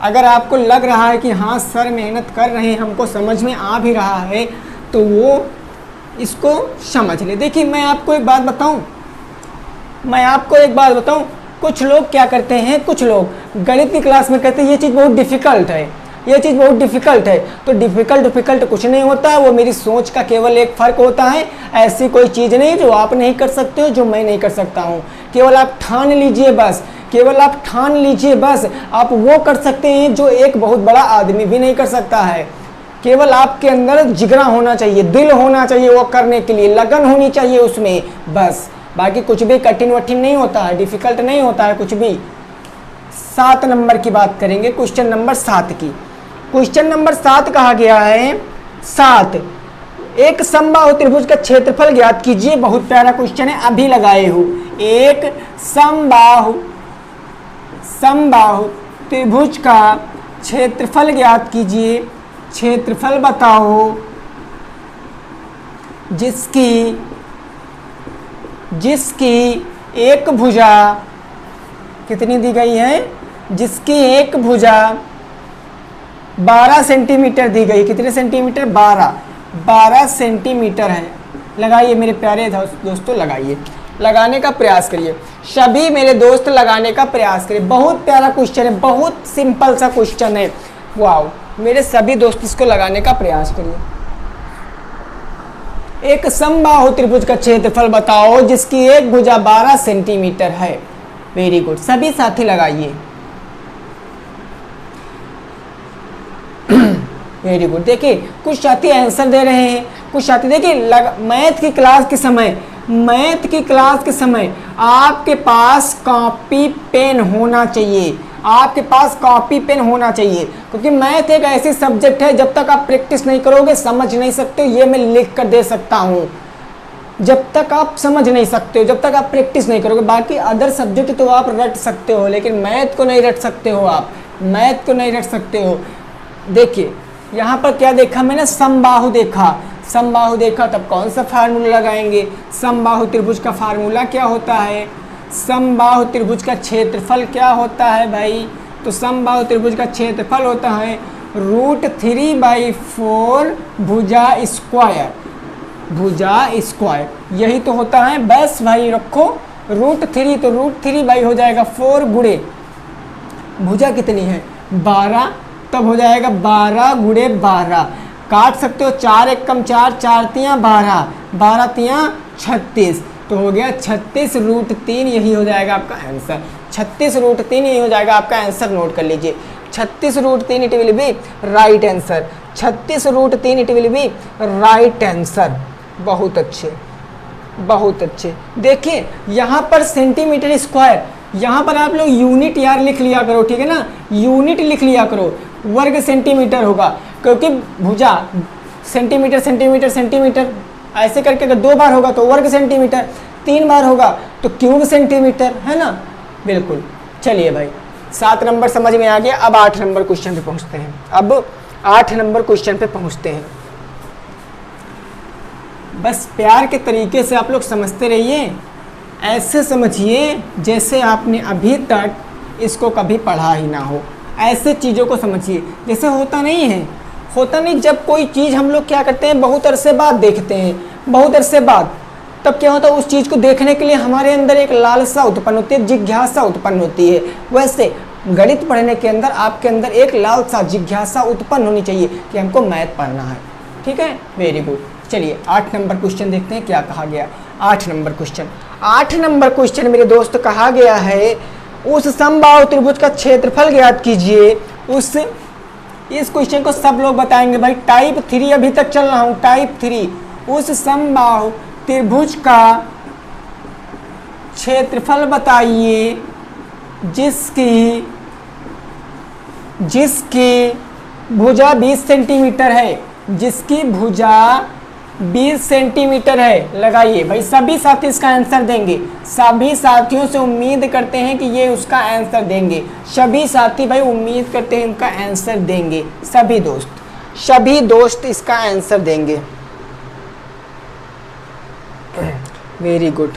अगर आपको लग रहा है कि हाँ सर मेहनत कर रहे हैं, हमको समझ में आ भी रहा है, तो वो इसको समझ ले। देखिए मैं आपको एक बात बताऊं, कुछ लोग क्या करते हैं, कुछ लोग गणित की क्लास में कहते हैं ये चीज़ बहुत डिफ़िकल्ट है, ये चीज़ बहुत डिफ़िकल्ट है। तो डिफ़िकल्ट कुछ नहीं होता है, वो मेरी सोच का केवल एक फ़र्क होता है। ऐसी कोई चीज़ नहीं जो आप नहीं कर सकते हो, जो मैं नहीं कर सकता हूँ। केवल आप ठान लीजिए बस, केवल आप ठान लीजिए बस, आप वो कर सकते हैं जो एक बहुत बड़ा आदमी भी नहीं कर सकता है। केवल आपके अंदर जिगरा होना चाहिए, दिल होना चाहिए वो करने के लिए, लगन होनी चाहिए उसमें, बस। बाकी कुछ भी कठिन वठिन नहीं होता है, डिफ़िकल्ट नहीं होता है कुछ भी। 7 नंबर की बात करेंगे, क्वेश्चन नंबर 7 की। क्वेश्चन नंबर 7 कहा गया है 7, एक समबाहु त्रिभुज का क्षेत्रफल ज्ञात कीजिए। बहुत प्यारा क्वेश्चन है, अभी लगाए हो। एक समबाहु त्रिभुज का क्षेत्रफल ज्ञात कीजिए, क्षेत्रफल बताओ जिसकी एक भुजा कितनी दी गई है, जिसकी एक भुजा 12 सेंटीमीटर दी गई। कितने सेंटीमीटर, 12 सेंटीमीटर है। लगाइए मेरे प्यारे दोस्तों, लगाइए, लगाने का प्रयास करिए। सभी मेरे दोस्त लगाने का प्रयास करिए। बहुत प्यारा क्वेश्चन है, बहुत सिंपल सा क्वेश्चन है। वाओ, मेरे सभी दोस्त इसको लगाने का प्रयास करिए। एक समबाहु त्रिभुज का क्षेत्रफल बताओ जिसकी एक भुजा 12 सेंटीमीटर है। वेरी गुड, सभी साथी लगाइए। Very good. देखिए कुछ साथी आंसर दे रहे हैं, कुछ साथी देखिए मैथ की क्लास के समय आपके पास कॉपी पेन होना चाहिए, आपके पास कॉपी पेन होना चाहिए, क्योंकि मैथ एक ऐसी सब्जेक्ट है जब तक आप प्रैक्टिस नहीं करोगे समझ नहीं सकते। ये मैं लिख कर दे सकता हूँ, जब तक आप समझ नहीं सकते हो, जब तक आप प्रैक्टिस नहीं करोगे। बाकी अदर सब्जेक्ट तो आप रट सकते हो, लेकिन मैथ को नहीं रट सकते हो, आप मैथ को नहीं रट सकते हो। देखिए यहाँ पर क्या देखा मैंने, समबाहु देखा, तब कौन सा फार्मूला लगाएंगे। समबाहु त्रिभुज का फार्मूला क्या होता है, समबाहु त्रिभुज का क्षेत्रफल क्या होता है भाई, तो समबाहु त्रिभुज का क्षेत्रफल होता है √3/4 भुजा स्क्वायर, यही तो होता है। बस भाई रखो √3, तो √3 भाई हो जाएगा 4 गुणे भुजा कितनी है 12, तब हो जाएगा 12 गुणे 12। काट सकते हो, 4 एक कम 4, 4 तियाँ 12, 12 तियाँ 36, तो हो गया 36 √3, यही हो जाएगा आपका आंसर। 36 √3 यही हो जाएगा आपका आंसर, नोट कर लीजिए। 36 √3 it will be right answer, 36 √3 it will be right answer. बहुत अच्छे, बहुत अच्छे। देखिए यहाँ पर सेंटीमीटर स्क्वायर, यहाँ पर आप लोग यूनिट यार लिख लिया करो, ठीक है ना, यूनिट लिख लिया करो। वर्ग सेंटीमीटर होगा क्योंकि भुजा सेंटीमीटर सेंटीमीटर सेंटीमीटर ऐसे करके अगर 2 बार होगा तो वर्ग सेंटीमीटर, 3 बार होगा तो क्यूब सेंटीमीटर, है ना। बिल्कुल। चलिए भाई 7 नंबर समझ में आ गया। अब 8 नंबर क्वेश्चन पे पहुंचते हैं। अब 8 नंबर क्वेश्चन पे पहुंचते हैं। बस प्यार के तरीके से आप लोग समझते रहिए, ऐसे समझिए जैसे आपने अभी तक इसको कभी पढ़ा ही ना हो। ऐसे चीज़ों को समझिए। जैसे होता नहीं है, होता नहीं, जब कोई चीज़ हम लोग क्या करते हैं, बहुत अरसे बाद देखते हैं, बहुत अरसे बाद, तब क्या होता है, उस चीज़ को देखने के लिए हमारे अंदर एक लालसा उत्पन्न होती है, जिज्ञासा उत्पन्न होती है। वैसे गणित पढ़ने के अंदर आपके अंदर एक लालसा जिज्ञासा उत्पन्न होनी चाहिए कि हमको मैथ पढ़ना है। ठीक है, वेरी गुड। चलिए 8 नंबर क्वेश्चन देखते हैं क्या कहा गया। 8 नंबर क्वेश्चन, 8 नंबर क्वेश्चन मेरे दोस्त कहा गया है, उस समबाहु त्रिभुज का क्षेत्रफल ज्ञात कीजिए। इस क्वेश्चन को सब लोग बताएंगे भाई। टाइप 3 अभी तक चल रहा हूं, टाइप 3। उस समबाहु त्रिभुज का क्षेत्रफल बताइए जिसकी भुजा 20 सेंटीमीटर है, जिसकी भुजा 20 सेंटीमीटर है। लगाइए भाई, सभी साथी इसका आंसर देंगे। सभी साथियों से उम्मीद करते हैं कि ये उसका आंसर देंगे। सभी साथी भाई उम्मीद करते हैं इनका आंसर देंगे। सभी दोस्त इसका आंसर देंगे। वेरी गुड,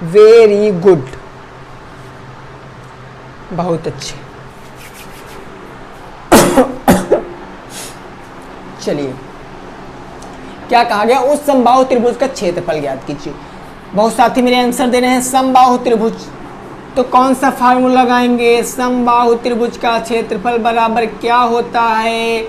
वेरी गुड, बहुत अच्छे। चलिए क्या कहा गया, उस समबाहु त्रिभुज का क्षेत्रफल ज्ञात कीजिए। बहुत साथी मेरे आंसर दे रहे हैं समबाहु त्रिभुज, तो कौन सा फार्मूला लगाएंगे। समबाहु त्रिभुज का क्षेत्रफल बराबर क्या होता है,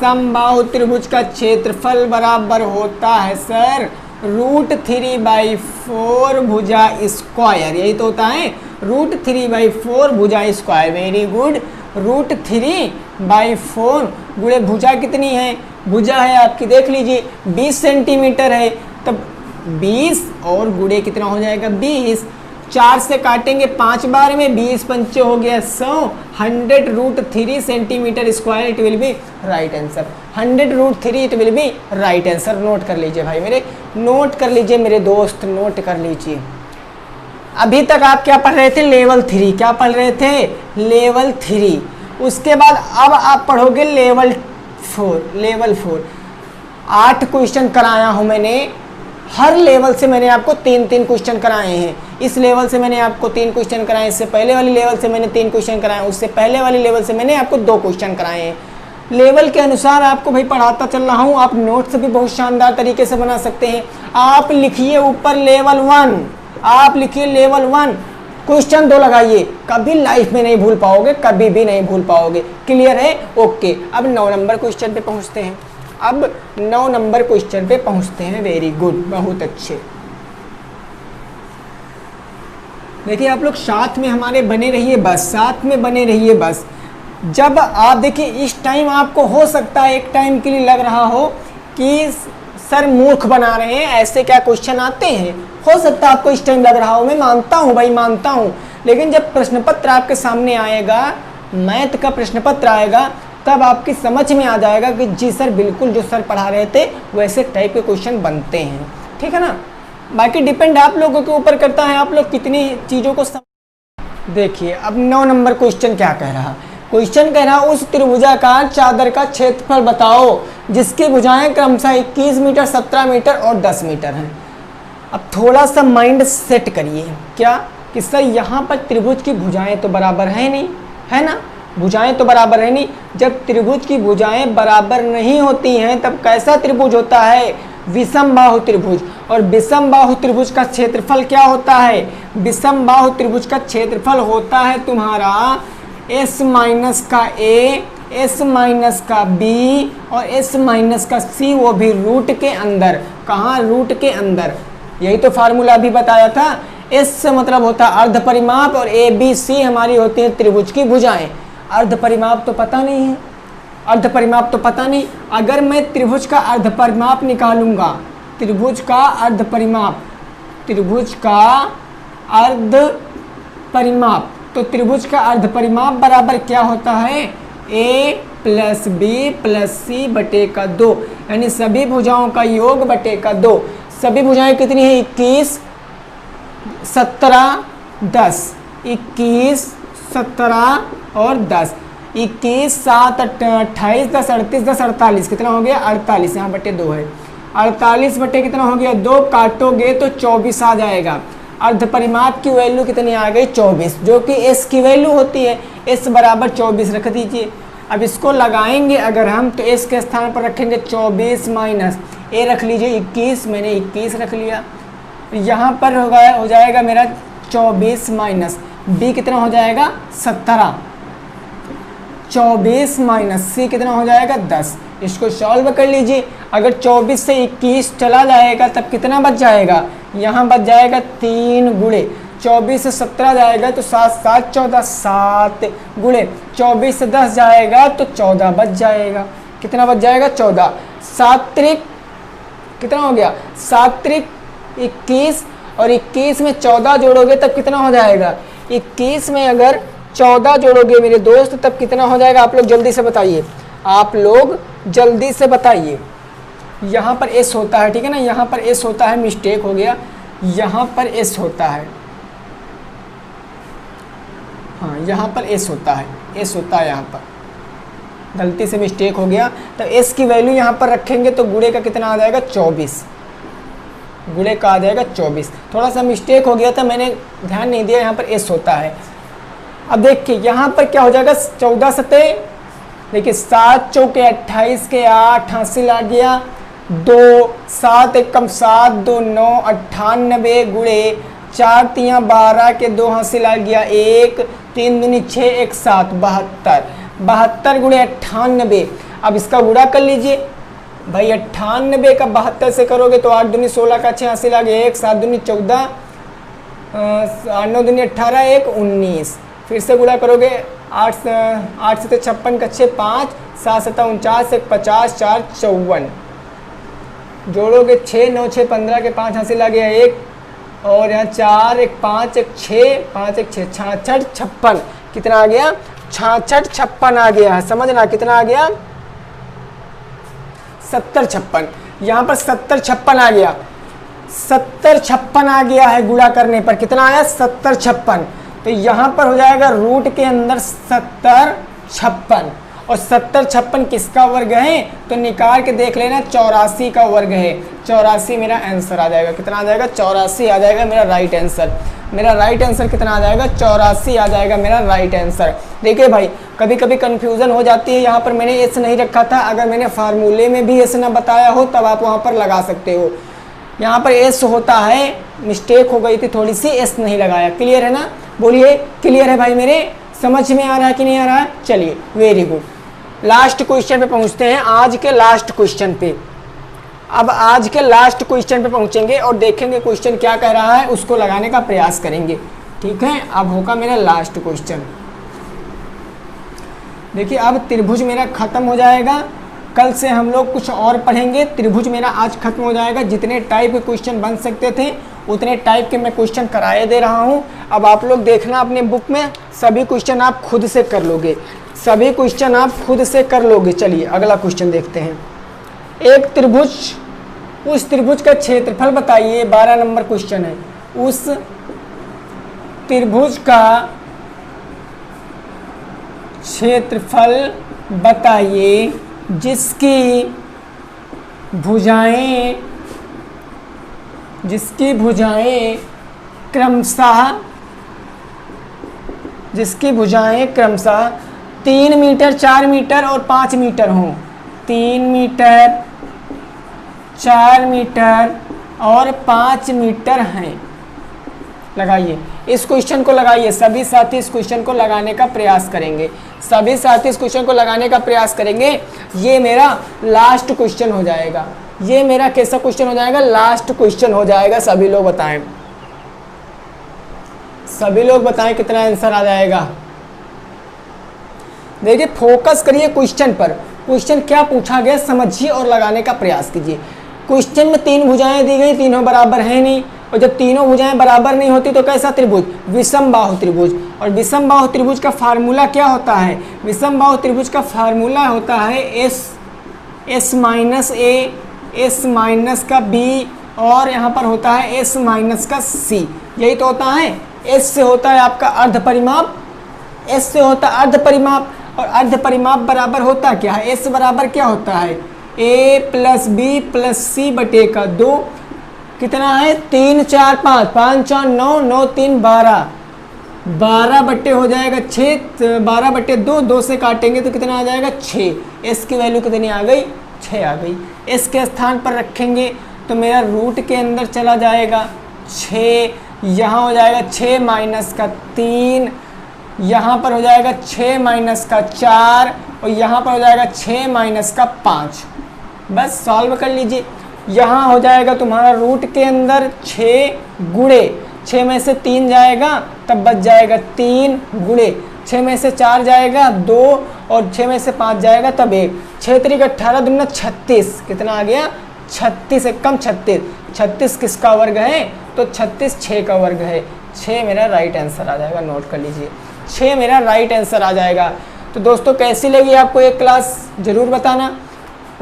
समबाहु त्रिभुज का क्षेत्रफल बराबर होता है सर √3/4 भुजा स्क्वायर। यही तो होता है, √3/4 भुजा स्क्वायर। वेरी गुड, √3/4 गुणे भुजा कितनी है, भुजा है आपकी देख लीजिए 20 सेंटीमीटर है, तब 20 और गुणे कितना हो जाएगा 20। 4 से काटेंगे 5 बार में, 20 पंचे हो गया 100। 100 √3 centimetre square, it will be right answer. 100 √3 it will be right answer. Note कर लीजिए भाई मेरे, नोट कर लीजिए मेरे दोस्त, नोट कर लीजिए। अभी तक आप क्या पढ़ रहे थे, लेवल 3। क्या पढ़ रहे थे, लेवल 3। उसके बाद अब आप पढ़ोगे लेवल 4। लेवल 4 8 क्वेश्चन कराया हूं मैंने। हर लेवल से मैंने आपको 3-3 क्वेश्चन कराए हैं। इस लेवल से मैंने आपको 3 क्वेश्चन कराए, इससे पहले वाली लेवल से मैंने 3 क्वेश्चन कराए, उससे पहले वाली लेवल से मैंने आपको 2 क्वेश्चन कराए हैं। लेवल के अनुसार आपको भाई पढ़ाता चल रहा हूं। आप नोट्स भी बहुत शानदार तरीके से बना सकते हैं। आप लिखिए ऊपर लेवल 1, आप लिखिए लेवल 1, क्वेश्चन 2 लगाइए। कभी लाइफ में नहीं भूल पाओगे, कभी भी नहीं भूल पाओगे। क्लियर है, ओके। अब 9 नंबर क्वेश्चन पे पहुंचते हैं। अब 9 नंबर क्वेश्चन पे पहुंचते हैं। वेरी गुड, बहुत अच्छे। देखिए आप लोग साथ में हमारे बने रहिए, बस साथ में बने रहिए बस। जब आप देखिए इस टाइम आपको हो सकता है एक टाइम के लिए लग रहा हो कि सर मूर्ख बना रहे हैं, ऐसे क्या क्वेश्चन आते हैं। हो सकता है आपको इस टाइम लग रहा हो, मैं मानता हूं भाई, मानता हूं। लेकिन जब प्रश्न पत्र आपके सामने आएगा, मैथ का प्रश्न पत्र आएगा, तब आपकी समझ में आ जाएगा कि जी सर बिल्कुल जो सर पढ़ा रहे थे वैसे टाइप के क्वेश्चन बनते हैं। ठीक है ना। बाकी डिपेंड आप लोगों के ऊपर करता है, आप लोग कितनी चीज़ों को देखिए। अब 9 नंबर क्वेश्चन क्या कह रहा, क्वेश्चन कह रहा उस त्रिभुजाकार चादर का क्षेत्रफल बताओ जिसकी भुजाएं क्रमशः 21 मीटर, 17 मीटर और 10 मीटर हैं। अब थोड़ा सा माइंड सेट करिए क्या कि सर यहाँ पर त्रिभुज की भुजाएं तो बराबर है नहीं, है ना, भुजाएं तो बराबर है नहीं। जब त्रिभुज की भुजाएं बराबर नहीं होती हैं तब कैसा त्रिभुज होता है, विषम बाहु त्रिभुज। और विषम बाहु त्रिभुज का क्षेत्रफल क्या होता है, विषम बाहु त्रिभुज का क्षेत्रफल होता है तुम्हारा s माइनस का a, s माइनस का b और s माइनस का c, वो भी रूट के अंदर। कहाँ, रूट के अंदर। यही तो फार्मूला भी बताया था। s से मतलब होता है अर्ध परिमाप और a b c हमारी होती है त्रिभुज की भुजाएं। अर्ध परिमाप तो पता नहीं है, अर्ध परिमाप तो पता नहीं। अगर मैं त्रिभुज का अर्ध परिमाप निकालूंगा, त्रिभुज का अर्ध परिमाप, त्रिभुज का अर्ध परिमाप, तो त्रिभुज का अर्ध परिमाप बराबर क्या होता है, ए प्लस बी प्लस सी बटे का 2, यानी सभी भुजाओं का योग बटे का 2। सभी भुजाएं कितनी है, 21 17 10, 21 17 और 10, 21 7 28 10 38 10 48, कितना हो गया 48, यहाँ बटे 2 है, 48 बटे कितना हो गया 2, काटोगे तो 24 आ जाएगा। अर्ध परिमाप की वैल्यू कितनी आ गई 24, जो कि s की वैल्यू होती है, s बराबर 24 रख दीजिए। अब इसको लगाएंगे अगर हम, तो s के स्थान पर रखेंगे 24 माइनस a रख लीजिए 21, मैंने 21 रख लिया। यहाँ पर हो जाएगा मेरा 24 माइनस b कितना हो जाएगा 17, 24 माइनस c कितना हो जाएगा 10। इसको सॉल्व कर लीजिए। अगर 24 से 21 चला जाएगा तब कितना बच जाएगा, यहाँ बच जाएगा 3 गुणे 24 से 17 जाएगा तो 7 7 14, 7 गुणे 24 से 10 जाएगा तो 14 बच जाएगा। कितना बच जाएगा 14, 7 त्रिक कितना हो गया 7 त्रिक 21, और 21 में 14 जोड़ोगे तब कितना हो जाएगा, 21 में अगर 14 जोड़ोगे मेरे दोस्त तब कितना हो जाएगा, आप लोग जल्दी से बताइए, आप लोग जल्दी से बताइए। यहाँ पर s होता है, ठीक है ना, यहाँ पर s होता है, मिस्टेक हो गया, यहाँ पर s होता है, हाँ यहाँ पर s होता है, s होता है, यहाँ पर गलती से मिस्टेक हो गया। तो s की वैल्यू यहाँ पर रखेंगे तो गुणे का कितना आ जाएगा 24, गुणे का आ जाएगा 24। थोड़ा सा मिस्टेक हो गया था, मैंने ध्यान नहीं दिया, यहाँ पर s होता है। अब देखिए यहाँ पर क्या हो जाएगा 14 सते, देखिए 7 चौके 28 के 8 हासिल आ गया, 2 7 एकम 7 2 9 98 गुणे 4 तियाँ 12 के 2 हासिल आ गया 1 3 दूनी 6 1 7 72, 72 गुणे 98। अब इसका गुणा कर लीजिए भाई, 98 का 72 से करोगे तो 8 दूनी 16 का 6 हासिल आ गया 1, 7 दूनी 14, 9 दूनी 18 1 19। फिर से गुणा करोगे 8 से 56 का 6 5, 7 7 49 1 50 4 54, जोड़ोगे 6 9 6 15 के 5 हासिल आ गया 1, और यहाँ 4 1 5 1 6 5 1 6 66 56, कितना आ गया 66 56 आ गया है, समझना कितना आ गया 70 56। यहाँ पर 70 56 आ गया, 70 56 आ गया है, गुणा करने पर कितना आया 70 56। तो यहाँ पर हो जाएगा रूट के अंदर 70 56, और 70 56 किसका वर्ग है, तो निकाल के देख लेना 84 का वर्ग है, 84 मेरा आंसर आ जाएगा। कितना आ जाएगा 84 आ जाएगा मेरा राइट आंसर। मेरा राइट आंसर कितना आ जाएगा 84 आ जाएगा मेरा राइट आंसर। देखिए भाई कभी कभी कंफ्यूजन हो जाती है, यहाँ पर मैंने एस नहीं रखा था, अगर मैंने फार्मूले में भी एस ना बताया हो तब आप वहाँ पर लगा सकते हो। यहाँ पर एस होता है, मिस्टेक हो गई थी थोड़ी सी, एस नहीं लगाया। क्लियर है ना, बोलिए क्लियर है भाई, मेरे समझ में आ रहा है कि नहीं आ रहा है। चलिए वेरी गुड, लास्ट क्वेश्चन पे पहुँचते हैं, आज के लास्ट क्वेश्चन पे। अब आज के लास्ट क्वेश्चन पे पहुँचेंगे और देखेंगे क्वेश्चन क्या कह रहा है, उसको लगाने का प्रयास करेंगे। ठीक है, अब होगा मेरा लास्ट क्वेश्चन। देखिए अब त्रिभुज मेरा खत्म हो जाएगा, कल से हम लोग कुछ और पढ़ेंगे। त्रिभुज मेरा आज खत्म हो जाएगा, जितने टाइप के क्वेश्चन बन सकते थे उतने टाइप के मैं क्वेश्चन कराए दे रहा हूँ। अब आप लोग देखना अपने बुक में, सभी क्वेश्चन आप खुद से कर लोगे, सभी क्वेश्चन आप खुद से कर लोगे। चलिए अगला क्वेश्चन देखते हैं। एक त्रिभुज, उस त्रिभुज का क्षेत्रफल बताइए, 12 नंबर क्वेश्चन है। उस त्रिभुज का क्षेत्रफल बताइए जिसकी भुजाएं क्रमशः 3 मीटर 4 मीटर और 5 मीटर हों। 3 मीटर 4 मीटर और 5 मीटर हैं। लगाइए इस क्वेश्चन को, लगाइए सभी साथी इस क्वेश्चन को लगाने का प्रयास करेंगे, सभी साथी इस क्वेश्चन को लगाने का प्रयास करेंगे। ये मेरा लास्ट क्वेश्चन हो जाएगा, ये मेरा कैसा क्वेश्चन हो जाएगा, लास्ट क्वेश्चन हो जाएगा। सभी लोग बताएं, सभी लोग बताएं कितना आंसर आ जाएगा। देखिए फोकस करिए क्वेश्चन पर, क्वेश्चन क्या पूछा गया समझिए और लगाने का प्रयास कीजिए। क्वेश्चन में 3 भुजाएं दी गई, तीनों बराबर हैं नहीं, और जब तीनों भुजाएं बराबर नहीं होती तो कैसा त्रिभुज, विषम बाहु त्रिभुज। और विषम बाहु त्रिभुज का फार्मूला क्या होता है, विषम बाहु त्रिभुज का फार्मूला होता है S minus A, S minus का बी, और यहाँ पर होता है एस माइनस का सी। यही तो होता है। एस से होता है आपका अर्ध परिमाप, एस से होता है अर्ध परिमाप, और अर्ध परिमाप बराबर होता क्या है, एस बराबर क्या होता है, ए प्लस बी प्लस सी बटे का 2, कितना है 3 4 5, 5 4 9, 9 3 12, 12 बट्टे हो जाएगा 6, 12 बट्टे 2, 2 से काटेंगे तो कितना आ जाएगा 6। एस की वैल्यू कितनी आ गई, 6 आ गई। एस के स्थान पर रखेंगे तो मेरा रूट के अंदर चला जाएगा 6, यहाँ हो जाएगा 6 माइनस का 3, यहाँ पर हो जाएगा 6 माइनस का 4, और यहाँ पर हो जाएगा 6 माइनस का 5। बस सॉल्व कर लीजिए। यहाँ हो जाएगा तुम्हारा रूट के अंदर 6 गुणे 6 में से 3 जाएगा तब बच जाएगा 3 गुणे 6 में से 4 जाएगा 2, और 6 में से 5 जाएगा तब 1। 6 3 18 दूना 36, कितना आ गया 36, एक कम 36। 36 किसका वर्ग है, तो 36 6 का वर्ग है। 6 मेरा राइट आंसर आ जाएगा, नोट कर लीजिए, 6 मेरा राइट आंसर आ जाएगा। तो दोस्तों कैसी लगी आपको ये क्लास ज़रूर बताना।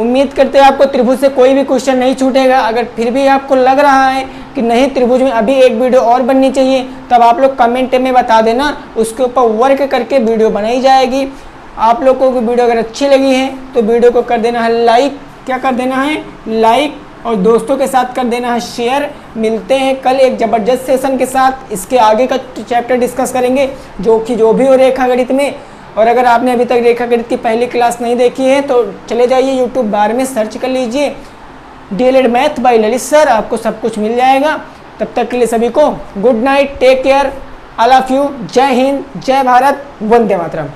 उम्मीद करते हैं आपको त्रिभुज से कोई भी क्वेश्चन नहीं छूटेगा। अगर फिर भी आपको लग रहा है कि नहीं त्रिभुज में अभी एक वीडियो और बननी चाहिए, तब आप लोग कमेंट में बता देना, उसके ऊपर वर्क करके वीडियो बनाई जाएगी। आप लोगों को वीडियो अगर अच्छी लगी है तो वीडियो को कर देना है लाइक, क्या कर देना है लाइक, और दोस्तों के साथ कर देना है शेयर। मिलते हैं कल एक ज़बरदस्त सेशन के साथ, इसके आगे का चैप्टर डिस्कस करेंगे जो भी हो रेखा गणित में। और अगर आपने अभी तक रेखा गणित की पहली क्लास नहीं देखी है तो चले जाइए यूट्यूब बार में सर्च कर लीजिए DLED math bye Lalit sir, आपको सब कुछ मिल जाएगा। तब तक के लिए सभी को good night, take care, I love you, जय हिंद, जय भारत, वंदे मातरम।